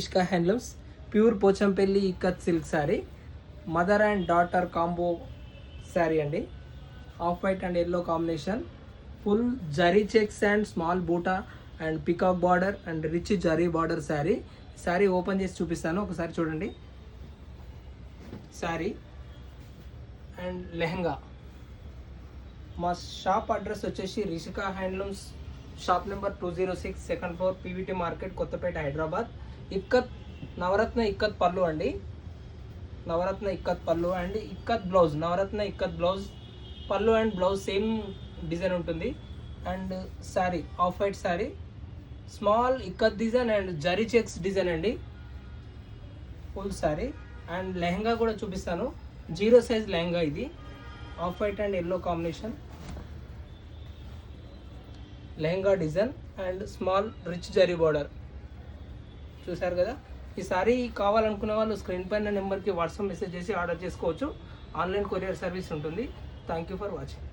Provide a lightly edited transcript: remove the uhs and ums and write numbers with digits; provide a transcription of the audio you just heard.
Ishka handlooms pure Pochampally ikat silk sari, mother and daughter combo sari అండి. Off white and yellow combination, full zari checks and small buta and peacock border and rich zari border sari. Sari open చేసి చూపిస్తాను, ఒకసారి చూడండి. Sari and lehenga. మా shop address వచ్చేసి Rishika handlooms, shop number 206, second floor, PVT market, Kothapet, Hyderabad. Ikat Navaratna ikat pallu అండి, Navaratna ikat pallu and ikat blouse, Navaratna ikat blouse, పళ్ళు and blouse same design ఉంటుంది. And sari off white sari, small ikat design and zari checks design అండి, ఫుల్ శారీ. అండ్ లెహంగా కూడా చూపిస్తాను, 0 size lehenga ఇది. Of white and yellow combination lehenga design and small rich zari border. చూసారు కదా. ఈ sorry కావాలనుకునే వాళ్ళు స్క్రీన్ పైన నెంబర్కి వాట్సాప్ మెసేజ్ చేసి ఆర్డర్ చేసుకోవచ్చు. ఆన్లైన్ కొరియర్ సర్వీస్ ఉంటుంది. Thank you for watching.